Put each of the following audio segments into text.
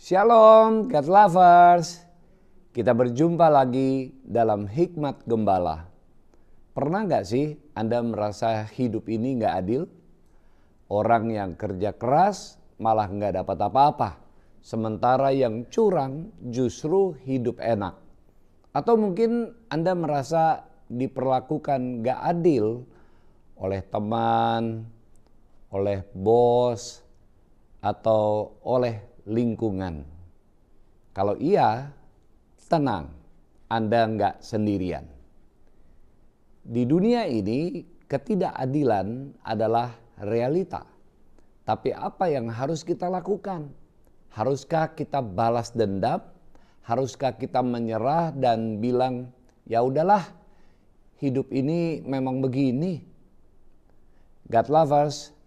Shalom, God lovers. Kita berjumpa lagi dalam Hikmat Gembala. Pernah gak sih Anda merasa hidup ini gak adil? Orang yang kerja keras malah gak dapat apa-apa. Sementara yang curang justru hidup enak. Atau mungkin Anda merasa diperlakukan gak adil oleh teman, oleh bos, atau oleh lingkungan. Kalau iya, tenang, Anda nggak sendirian. Di dunia ini, ketidakadilan adalah realita. Tapi apa yang harus kita lakukan? Haruskah kita balas dendam? Haruskah kita menyerah dan bilang, ya udahlah, hidup ini memang begini? God lovers,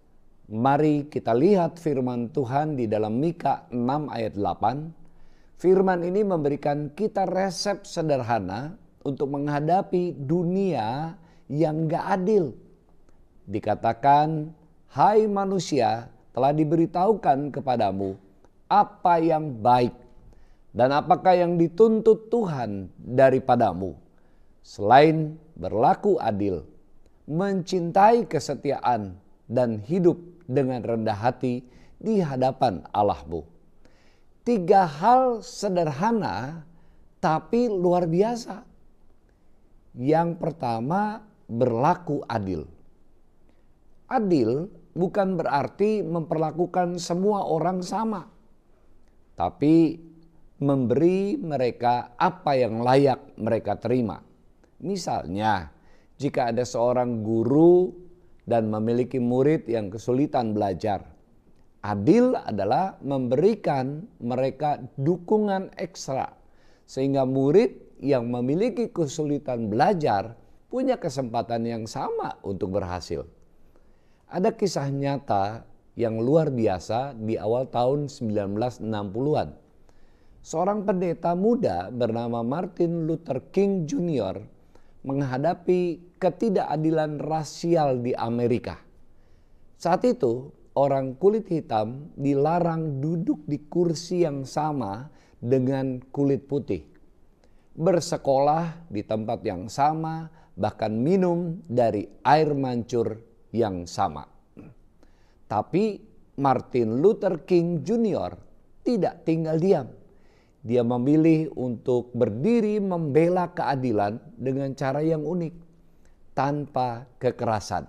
mari kita lihat firman Tuhan di dalam Mika 6 ayat 8. Firman ini memberikan kita resep sederhana untuk menghadapi dunia yang gak adil. Dikatakan, hai manusia, telah diberitahukan kepadamu apa yang baik dan apakah yang dituntut Tuhan daripadamu. Selain berlaku adil, mencintai kesetiaan, dan hidup dengan rendah hati di hadapan Allahmu. 3 hal sederhana tapi luar biasa. Yang pertama, berlaku adil. Adil bukan berarti memperlakukan semua orang sama, tapi memberi mereka apa yang layak mereka terima. Misalnya, jika ada seorang guru dan memiliki murid yang kesulitan belajar, adil adalah memberikan mereka dukungan ekstra sehingga murid yang memiliki kesulitan belajar punya kesempatan yang sama untuk berhasil. Ada kisah nyata yang luar biasa di awal tahun 1960-an. Seorang pendeta muda bernama Martin Luther King Jr. menghadapi ketidakadilan rasial di Amerika. Saat itu, orang kulit hitam dilarang duduk di kursi yang sama dengan kulit putih, bersekolah di tempat yang sama, bahkan minum dari air mancur yang sama. Tapi Martin Luther King Jr. tidak tinggal diam. Dia memilih untuk berdiri membela keadilan dengan cara yang unik, tanpa kekerasan.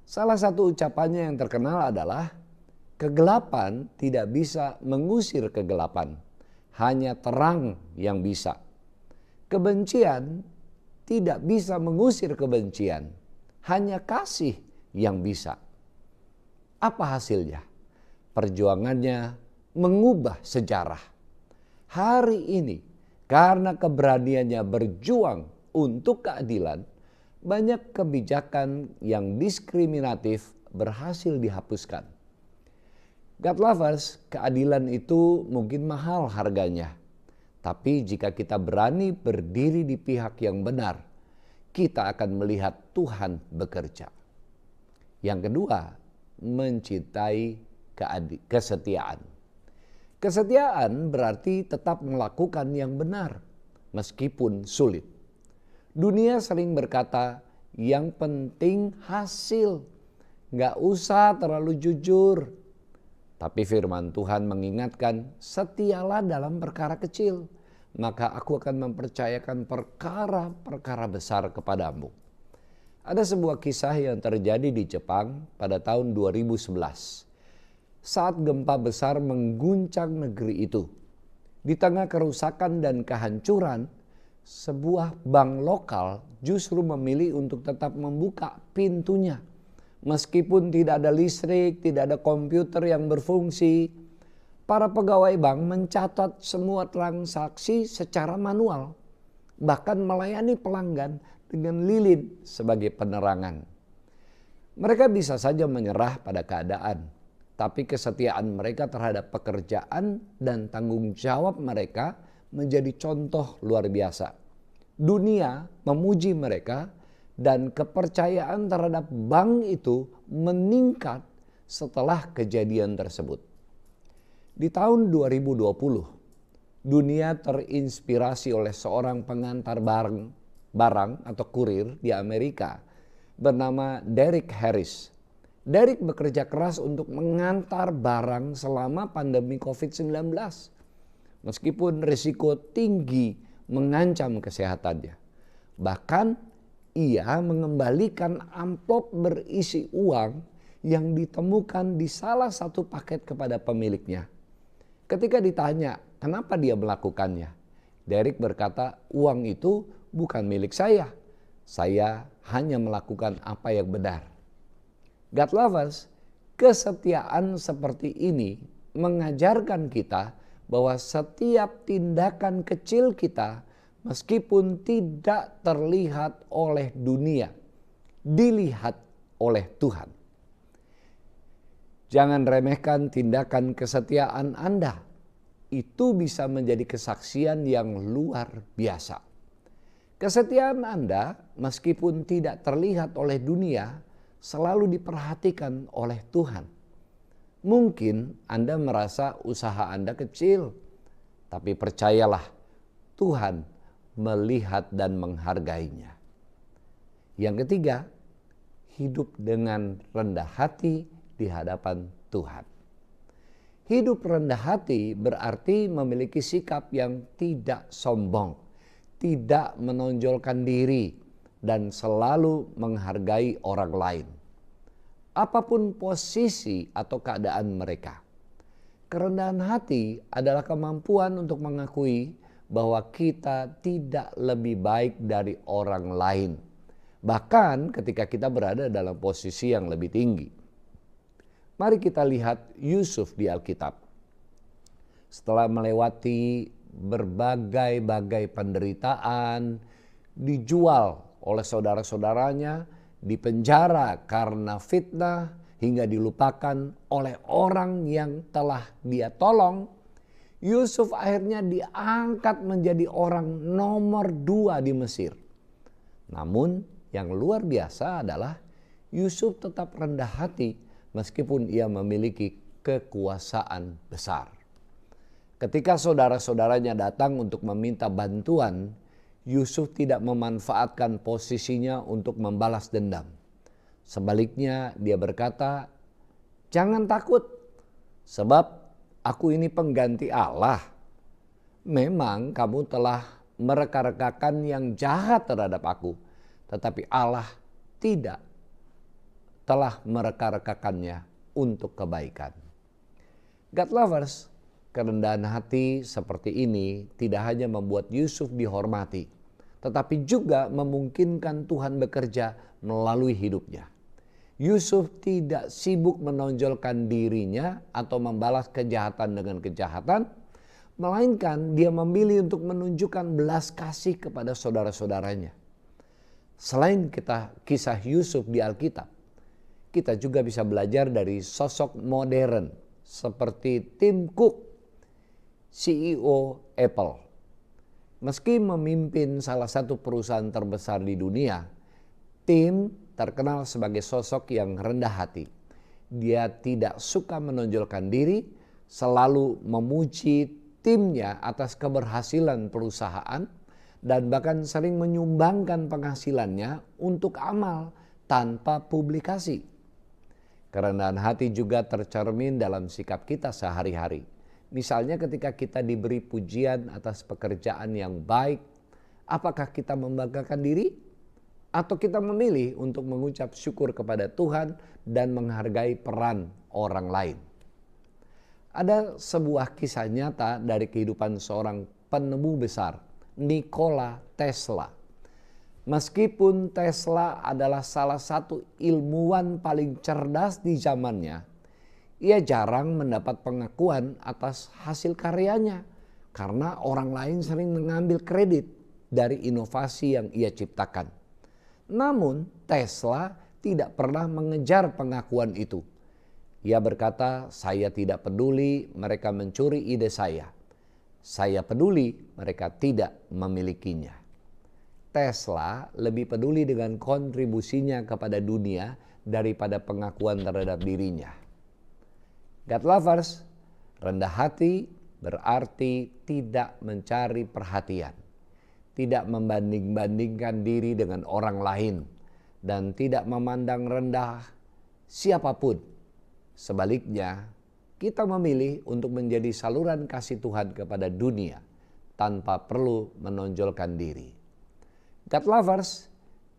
Salah satu ucapannya yang terkenal adalah, kegelapan tidak bisa mengusir kegelapan, hanya terang yang bisa. Kebencian tidak bisa mengusir kebencian, hanya kasih yang bisa. Apa hasilnya? Perjuangannya mengubah sejarah. Hari ini, karena keberaniannya berjuang untuk keadilan, banyak kebijakan yang diskriminatif berhasil dihapuskan. God lovers, keadilan itu mungkin mahal harganya. Tapi jika kita berani berdiri di pihak yang benar, kita akan melihat Tuhan bekerja. Yang kedua, mencintai kesetiaan. Kesetiaan berarti tetap melakukan yang benar meskipun sulit. Dunia sering berkata, yang penting hasil, gak usah terlalu jujur. Tapi firman Tuhan mengingatkan, setialah dalam perkara kecil, maka aku akan mempercayakan perkara-perkara besar kepadamu. Ada sebuah kisah yang terjadi di Jepang pada tahun 2011. Saat gempa besar mengguncang negeri itu, di tengah kerusakan dan kehancuran, sebuah bank lokal justru memilih untuk tetap membuka pintunya. Meskipun tidak ada listrik, tidak ada komputer yang berfungsi, para pegawai bank mencatat semua transaksi secara manual, bahkan melayani pelanggan dengan lilin sebagai penerangan. Mereka bisa saja menyerah pada keadaan, tapi kesetiaan mereka terhadap pekerjaan dan tanggung jawab mereka menjadi contoh luar biasa. Dunia memuji mereka dan kepercayaan terhadap bank itu meningkat setelah kejadian tersebut. Di tahun 2020, dunia terinspirasi oleh seorang pengantar barang atau kurir di Amerika bernama Derek Harris. Derek bekerja keras untuk mengantar barang selama pandemi COVID-19. Meskipun risiko tinggi mengancam kesehatannya. Bahkan ia mengembalikan amplop berisi uang yang ditemukan di salah satu paket kepada pemiliknya. Ketika ditanya kenapa dia melakukannya, Derek berkata, uang itu bukan milik saya. Saya hanya melakukan apa yang benar. God lovers, kesetiaan seperti ini mengajarkan kita bahwa setiap tindakan kecil kita, meskipun tidak terlihat oleh dunia, dilihat oleh Tuhan. Jangan remehkan tindakan kesetiaan Anda. Itu bisa menjadi kesaksian yang luar biasa. Kesetiaan Anda, meskipun tidak terlihat oleh dunia, selalu diperhatikan oleh Tuhan. Mungkin Anda merasa usaha Anda kecil, tapi percayalah, Tuhan melihat dan menghargainya. Yang ketiga, hidup dengan rendah hati di hadapan Tuhan. Hidup rendah hati berarti memiliki sikap yang tidak sombong, tidak menonjolkan diri, dan selalu menghargai orang lain. Apapun posisi atau keadaan mereka. Kerendahan hati adalah kemampuan untuk mengakui bahwa kita tidak lebih baik dari orang lain. Bahkan ketika kita berada dalam posisi yang lebih tinggi. Mari kita lihat Yusuf di Alkitab. Setelah melewati berbagai-bagai penderitaan, dijual oleh saudara-saudaranya, dipenjara karena fitnah, hingga dilupakan oleh orang yang telah dia tolong, Yusuf akhirnya diangkat menjadi orang nomor 2 di Mesir. Namun yang luar biasa adalah Yusuf tetap rendah hati meskipun ia memiliki kekuasaan besar. Ketika saudara-saudaranya datang untuk meminta bantuan, Yusuf tidak memanfaatkan posisinya untuk membalas dendam. Sebaliknya dia berkata, "Jangan takut, sebab aku ini pengganti Allah. Memang kamu telah mereka-rekakan yang jahat terhadap aku, tetapi Allah tidak telah mereka-rekakannya untuk kebaikan." God lovers, kerendahan hati seperti ini tidak hanya membuat Yusuf dihormati, tetapi juga memungkinkan Tuhan bekerja melalui hidupnya. Yusuf tidak sibuk menonjolkan dirinya atau membalas kejahatan dengan kejahatan, melainkan dia memilih untuk menunjukkan belas kasih kepada saudara-saudaranya. Selain kisah Yusuf di Alkitab, kita juga bisa belajar dari sosok modern seperti Tim Cook, CEO Apple. Meski memimpin salah satu perusahaan terbesar di dunia, Tim terkenal sebagai sosok yang rendah hati. Dia tidak suka menonjolkan diri, selalu memuji timnya atas keberhasilan perusahaan, dan bahkan sering menyumbangkan penghasilannya untuk amal tanpa publikasi. Kerendahan hati juga tercermin dalam sikap kita sehari-hari. Misalnya ketika kita diberi pujian atas pekerjaan yang baik, apakah kita membanggakan diri? Atau kita memilih untuk mengucap syukur kepada Tuhan dan menghargai peran orang lain? Ada sebuah kisah nyata dari kehidupan seorang penemu besar, Nikola Tesla. Meskipun Tesla adalah salah satu ilmuwan paling cerdas di zamannya, ia jarang mendapat pengakuan atas hasil karyanya karena orang lain sering mengambil kredit dari inovasi yang ia ciptakan. Namun Tesla tidak pernah mengejar pengakuan itu. Ia berkata, "Saya tidak peduli mereka mencuri ide saya. Saya peduli mereka tidak memilikinya." Tesla lebih peduli dengan kontribusinya kepada dunia daripada pengakuan terhadap dirinya. God lovers, Rendah hati berarti tidak mencari perhatian, tidak membanding-bandingkan diri dengan orang lain, dan tidak memandang rendah siapapun. Sebaliknya, kita memilih untuk menjadi saluran kasih Tuhan kepada dunia tanpa perlu menonjolkan diri. God lovers,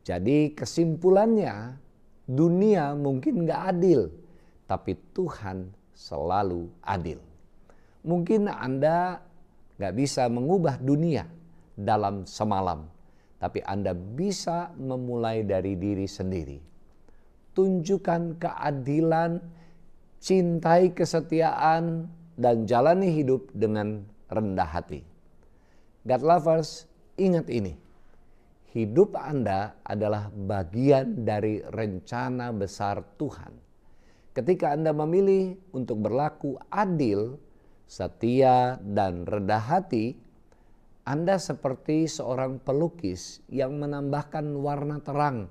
jadi kesimpulannya, dunia mungkin gak adil, tapi Tuhan selalu adil. Mungkin Anda gak bisa mengubah dunia dalam semalam, tapi Anda bisa memulai dari diri sendiri. Tunjukkan keadilan, cintai kesetiaan, dan jalani hidup dengan rendah hati. God lovers, ingat ini. Hidup Anda adalah bagian dari rencana besar Tuhan. Ketika Anda memilih untuk berlaku adil, setia, dan rendah hati, Anda seperti seorang pelukis yang menambahkan warna terang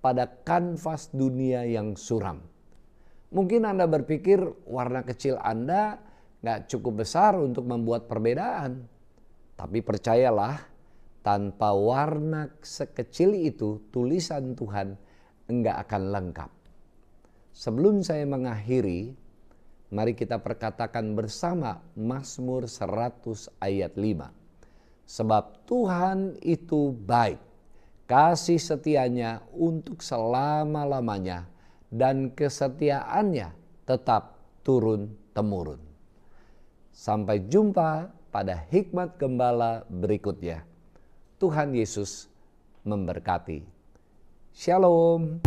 pada kanvas dunia yang suram. Mungkin Anda berpikir warna kecil Anda gak cukup besar untuk membuat perbedaan. Tapi percayalah, tanpa warna sekecil itu, tulisan Tuhan enggak akan lengkap. Sebelum saya mengakhiri, mari kita perkatakan bersama Mazmur 100 ayat 5. Sebab Tuhan itu baik, kasih setianya untuk selama-lamanya, dan kesetiaannya tetap turun-temurun. Sampai jumpa pada Hikmat Gembala berikutnya. Tuhan Yesus memberkati. Shalom.